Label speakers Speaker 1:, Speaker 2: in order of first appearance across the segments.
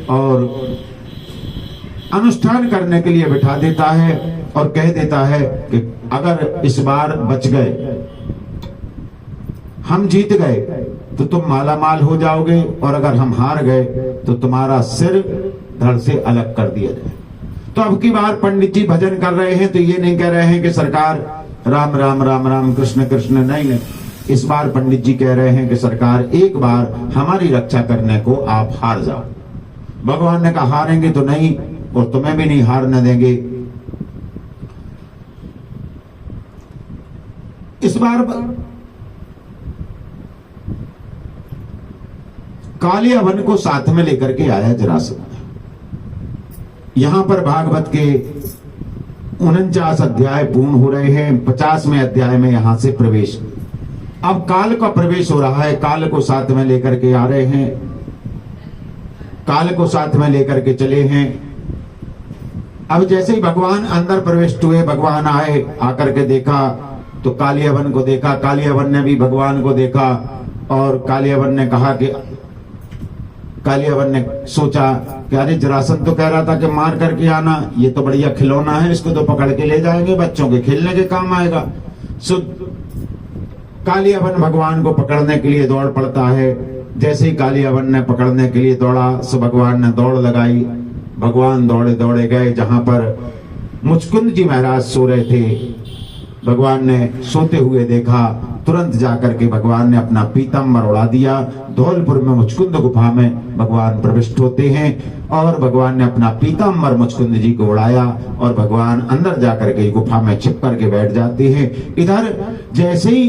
Speaker 1: और अनुष्ठान करने के लिए बिठा देता है और कह देता है कि अगर इस बार बच गए, हम जीत गए तो तुम मालामाल हो जाओगे, और अगर हम हार गए तो तुम्हारा सिर धड़ से अलग कर दिया जाए। तो अब की बार पंडित जी भजन कर रहे हैं तो ये नहीं कह रहे हैं कि सरकार राम राम राम राम कृष्ण कृष्ण, नहीं। इस बार पंडित जी कह रहे हैं कि सरकार एक बार हमारी रक्षा करने को आप हार जाओ। भगवान ने कहा हारेंगे तो नहीं और तुम्हें भी नहीं हारने देंगे। इस बार कालिया वन को साथ में लेकर के आया जरासंध। यहां पर भागवत के 49 अध्याय पूर्ण हो रहे हैं। 50वें अध्याय में यहां से प्रवेश, अब काल का प्रवेश हो रहा है। काल को साथ में लेकर के आ रहे हैं, काल को साथ में लेकर के चले हैं। अब जैसे ही भगवान अंदर प्रविष्ट हुए, भगवान आए, आकर के देखा तो कालियावन को देखा, कालियावन ने भी भगवान को देखा, और कालियावन ने कहा कि कालियावन ने सोचा कि अरे जरासंध तो कह रहा था कि मार करके आना, ये तो बढ़िया खिलौना है, इसको तो पकड़ के ले जाएंगे, बच्चों के खेलने के काम आएगा। सो कालियावन भगवान को पकड़ने के लिए दौड़ पड़ता है। जैसे ही कालियावन ने पकड़ने के लिए दौड़ा, सो भगवान ने दौड़ लगाई। भगवान दौड़े दौड़े गए जहां पर मुचकुंद जी महाराज सो रहे थे। भगवान ने सोते हुए देखा, तुरंत जाकर के भगवान ने अपना पीताम्बर उड़ा दिया। धौलपुर में मुचकुंद गुफा में भगवान प्रविष्ट होते हैं, और भगवान ने अपना पीताम्बर मुचकुंद जी को उड़ाया, और भगवान अंदर जाकर के गुफा में छिप करके बैठ जाते हैं। इधर जैसे ही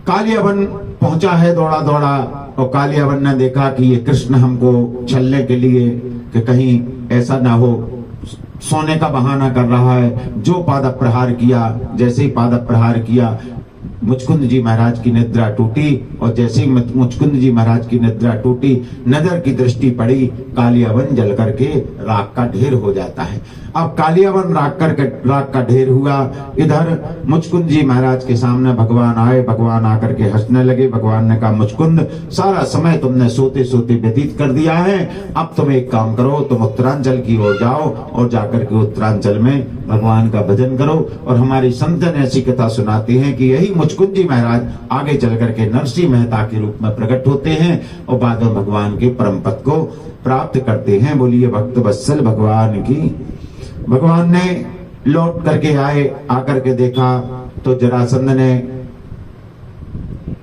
Speaker 1: कालियावन पहुंचा है दौड़ा दौड़ा, और कालियावन ने देखा कि ये कृष्ण हमको छलने के लिए, कि कहीं ऐसा ना हो सोने का बहाना कर रहा है। जो पादप प्रहार किया, जैसे ही पादप प्रहार किया, मुचकुंद जी महाराज की निद्रा टूटी, और जैसे ही मुचकुंद जी महाराज की निद्रा टूटी, नजर की दृष्टि पड़ी, कालियावन जल करके राख का ढेर हो जाता है। अब कालियावन राख का ढेर हुआ। इधर मुचकुंद जी महाराज के सामने भगवान आए, भगवान आकर के हंसने लगे। भगवान ने कहा, मुचकुंद सारा समय तुमने सोते सोते व्यतीत कर दिया है, अब तुम एक काम करो, तुम उत्तरांचल की ओर जाओ, और जाकर के उत्तरांचल में भगवान का भजन करो। और हमारी संतन ऐसी कथा सुनाते हैं कि यही मुचकुंद जी महाराज आगे चल करके नरसिंह मेहता के रूप में प्रकट होते हैं, और बाद में भगवान के परम पद को प्राप्त करते हैं। बोलिए भक्त वत्सल भगवान की। भगवान ने लौट करके आए, आकर के देखा तो जरासंध ने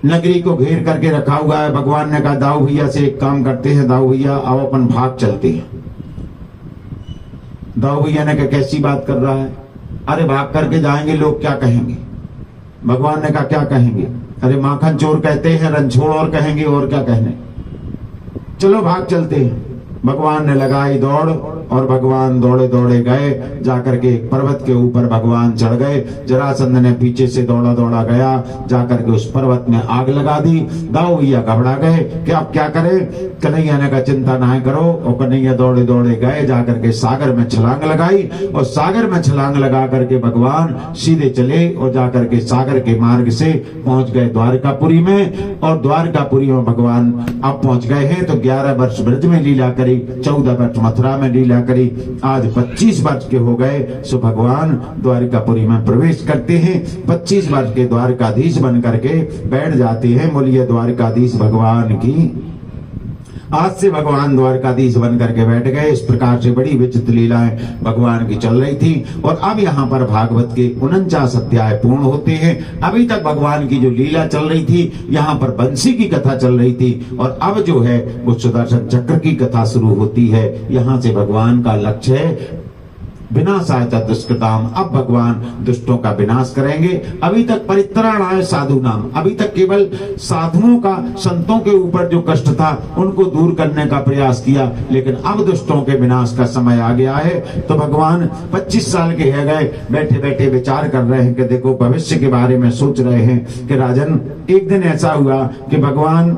Speaker 1: नगरी को घेर करके रखा हुआ है। भगवान ने कहा, दाऊ भैया से एक काम करते हैं, दाऊ भैया आओ अपन भाग चलते हैं। दाऊ भैया ने कहा, कैसी बात कर रहा है? अरे भाग करके जाएंगे, लोग क्या कहेंगे? भगवान ने कहा, क्या कहेंगे? अरे माखन चोर कहते हैं, रंछोड़ और कहेंगे, और क्या कहने, चलो भाग चलते हैं। भगवान ने लगाई दौड़, और भगवान दौड़े दौड़े गए, जाकर के एक पर्वत के ऊपर भगवान चढ़ गए। जरासंध ने पीछे से दौड़ा दौड़ा गया, जाकर के उस पर्वत में आग लगा दी। दाऊ भैया घबरा गए कि अब क्या करें। कन्हैया ने कहा, चिंता ना करो, और कन्हैया दौड़े दौड़े गए, जाकर के सागर में छलांग लगाई, और सागर में छलांग लगा करके भगवान सीधे चले, और जाकर के सागर के मार्ग से पहुंच गए द्वारकापुरी में। और द्वारकापुरी में भगवान अब पहुंच गए हैं तो 11 वर्ष ब्रज में लीला करी, 14 वर्ष मथुरा में लीला करी, आज 25 वर्ष के हो गए। सो भगवान द्वारकापुरी में प्रवेश करते हैं, 25 वर्ष के द्वारकाधीश बन करके बैठ जाते हैं। बोलिए द्वारकाधीश भगवान की। आज से भगवान द्वारकाधीश बन करके बैठ गए। इस प्रकार से बड़ी विचित्र लीलाएं भगवान की चल रही थी। और अब यहाँ पर भागवत के 49 अध्याय पूर्ण होते हैं। अभी तक भगवान की जो लीला चल रही थी, यहाँ पर बंसी की कथा चल रही थी, और अब जो है वो सुदर्शन चक्र की कथा शुरू होती है। यहाँ से भगवान का लक्ष्य है विनाशाय दुष्कृताम। अब भगवान दुष्टों का विनाश करेंगे। अभी तक परित्राणाय साधु नाम, अभी तक केवल साधुओं का, संतों के ऊपर जो कष्ट था उनको दूर करने का प्रयास किया, लेकिन अब दुष्टों के विनाश का समय आ गया है। तो भगवान 25 साल के है गए, बैठे बैठे विचार कर रहे हैं कि देखो भविष्य के बारे में सोच रहे हैं कि राजन, एक दिन ऐसा हुआ कि भगवान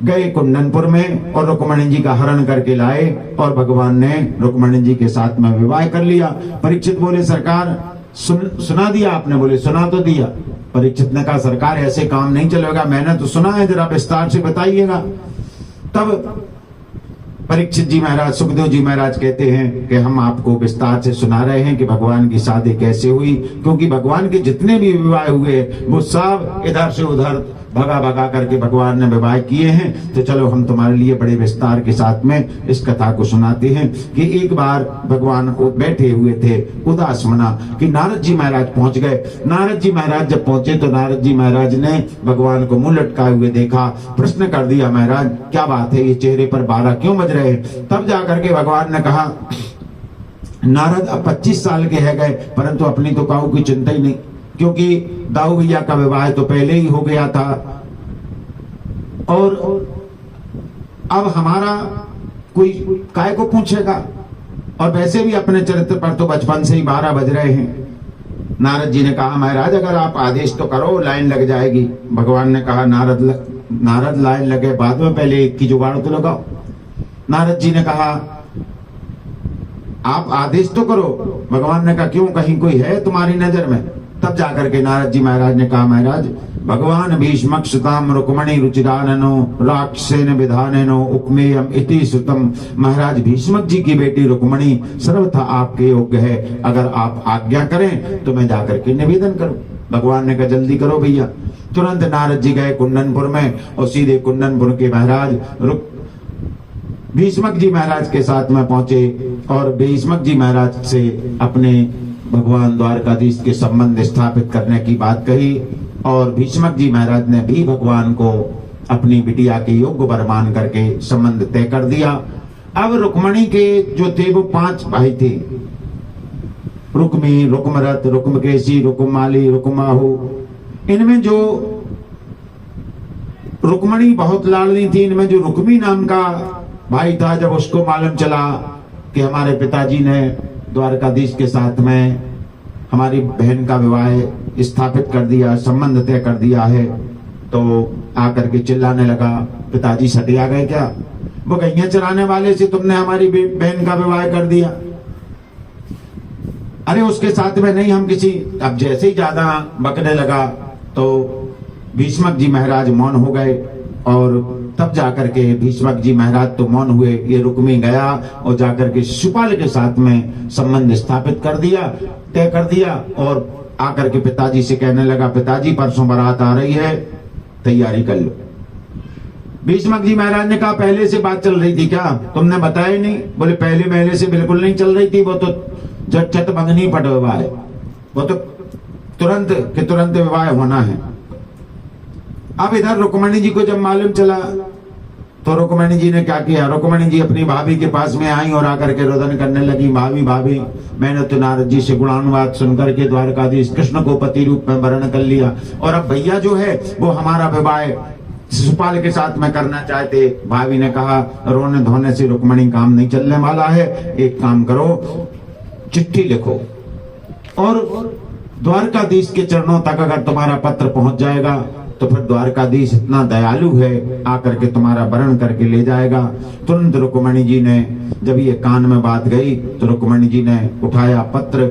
Speaker 1: गए कुंदनपुर में और रुक्मणी जी का हरण करके लाए, और भगवान ने रुक्मणी जी के साथ में विवाह कर लिया। परीक्षित बोले, सरकार सुना दिया आपने? बोले, सुना तो दिया। परीक्षित ने कहा, सरकार ऐसे काम नहीं चलेगा, मैंने तो सुना है, जरा विस्तार से बताइएगा। तब परीक्षित जी महाराज, सुखदेव जी महाराज कहते हैं कि हम आपको विस्तार से सुना रहे हैं कि भगवान की शादी कैसे हुई, क्योंकि भगवान के जितने भी विवाह हुए वो सब इधर से उधर भगा भगा करके भगवान ने विवाह किए हैं। तो चलो हम तुम्हारे लिए बड़े विस्तार के साथ में इस कथा को सुनाते हैं कि एक बार भगवान बैठे हुए थे उदास मना कि नारद जी महाराज पहुंच गए। नारद जी महाराज जब पहुंचे तो नारद जी महाराज ने भगवान को मुंह लटकाए हुए देखा, प्रश्न कर दिया, महाराज क्या बात है, ये चेहरे पर 12 क्यों बज रहे हैं? तब जाकर के भगवान ने कहा, नारद अब 25 साल के है गए परंतु अपनी तो काऊ की चिंता ही नहीं, क्योंकि दाऊ भैया का विवाह तो पहले ही हो गया था और अब हमारा कोई काय को पूछेगा, और वैसे भी अपने चरित्र पर तो बचपन से ही 12 बज रहे हैं। नारद जी ने कहा, महाराज अगर आप आदेश तो करो, लाइन लग जाएगी। भगवान ने कहा, नारद लाइन लगे बाद में, पहले एक की जुगाड़ तो लगाओ। नारद जी ने कहा, आप आदेश तो करो। भगवान ने कहा, क्यों, कहीं कोई है तुम्हारी नजर में? तब जाकर के नारद जी महाराज ने कहा, महाराज भगवान भीष्मक सुताम रुक्मणी रुचिराननो राक्षसेन विधानेनो उपमेयम इति सुतम। महाराज भीष्मक जी की बेटी रुक्मणी सर्वथा आपके योग्य है, अगर आप आज्ञा करें तो मैं जाकर के निवेदन करूं। भगवान ने कहा, जल्दी करो भैया। तुरंत नारद जी गए कुंदनपुर में और सीधे कुंदनपुर के महाराज भीष्मक जी महाराज के साथ में पहुंचे और भीष्मक जी महाराज से अपने भगवान द्वारकाधीश के संबंध स्थापित करने की बात कही, और भीष्मक जी महाराज ने भी भगवान को अपनी बिटिया के योग्य वर मान करके संबंध तय कर दिया। अब रुक्मणी के जो थे वो 5 भाई थे, रुक्मी, रुक्मरथ, रुक्मकेशी, रुक्माली, रुक्माहु। इनमें जो रुक्मणी बहुत लाडली थी, इनमें जो रुक्मी नाम का भाई था, जब उसको मालूम चला कि हमारे पिताजी ने द्वारकाधीश के साथ में हमारी बहन का विवाह स्थापित कर दिया, संबंध तय कर दिया है, तो आकर के चिल्लाने लगा, पिताजी सटिया गए क्या? वो गैया चराने वाले से तुमने हमारी बहन का विवाह कर दिया? अरे उसके साथ में नहीं, हम किसी। अब जैसे ही ज्यादा बकने लगा तो भीष्मक जी महाराज मौन हो गए, और तब जाकर के भीष्मक जी महाराज तो मौन हुए। ये रुक्मी गया और जाकर के शिशुपाल के साथ में संबंध स्थापित कर दिया, तय कर दिया, और आकर के पिताजी से कहने लगा, पिताजी परसों बारात आ रही है, तैयारी कर लो। भीष्मक जी महाराज ने कहा, पहले से बात चल रही थी क्या, तुमने बताया नहीं? बोले पहले से बिल्कुल नहीं चल रही थी, वो तो झट मंगनी पट विवाह है, वो तो तुरंत के तुरंत विवाह होना है। अब इधर रुक्मणी जी को जब मालूम चला तो रुक्मणी जी ने क्या किया, रुक्मणी जी अपनी भाभी के पास में आई और आकर के रोदन करने लगी, भाभी भाभी मैंने तो नारद जी से गुणानुवाद सुनकर के द्वारकाधीश कृष्ण को पति रूप में वर्ण कर लिया, और अब भैया जो है वो हमारा विवाह शिशुपाल के साथ में करना चाहते। भाभी ने कहा, रोने धोने से रुक्मणी काम नहीं चलने वाला है, एक काम करो, चिट्ठी लिखो और द्वारकाधीश के चरणों तक अगर तुम्हारा पत्र पहुंच जाएगा तो फिर द्वारकाधीश इतना दयालु है, आकर के तुम्हारा वरण करके ले जाएगा। तुरंत रुक्मणी जी ने जब ये कान में बात गई तो रुक्मणी जी ने उठाया पत्र,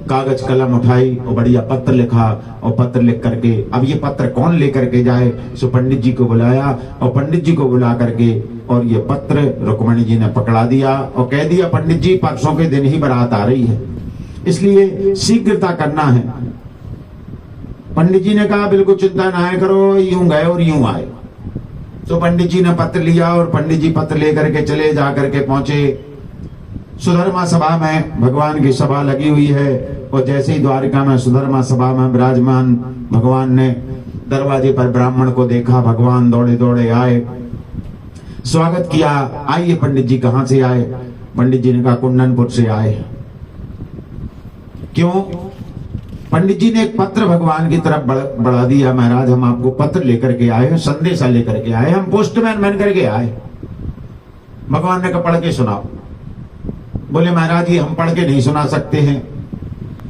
Speaker 1: कागज कलम उठाई और बढ़िया पत्र लिखा, और पत्र लिख करके अब ये पत्र कौन लेकर के जाए, सो पंडित जी को बुलाया, और पंडित जी को बुला करके और ये पत्र रुक्मणी जी ने पकड़ा दिया और कह दिया, पंडित जी परसों के दिन ही बारात आ रही है, इसलिए शीघ्रता करना है। पंडित जी ने कहा, बिल्कुल चिंता ना करो, यूं गए और यूं आए। तो पंडित जी ने पत्र लिया और पंडित जी पत्र लेकर के चले, जा करके पहुंचे सुधर्मा सभा में। भगवान की सभा लगी हुई है, और जैसे ही द्वारिका में सुधर्मा सभा में विराजमान भगवान ने दरवाजे पर ब्राह्मण को देखा, भगवान दौड़े दौड़े आए, स्वागत किया। आइए पंडित जी, कहां से आए? पंडित जी ने कहा, कुंदनपुर से आए। क्यों? पंडित जी ने एक पत्र भगवान की तरफ बढ़ा दिया, महाराज हम आपको पत्र लेकर के आए हैं, संदेशा लेकर के आए, हम पोस्टमैन बन करके आए। भगवान ने कहा, पढ़ के सुनाओ। बोले महाराज ये हम पढ़ के नहीं सुना सकते हैं।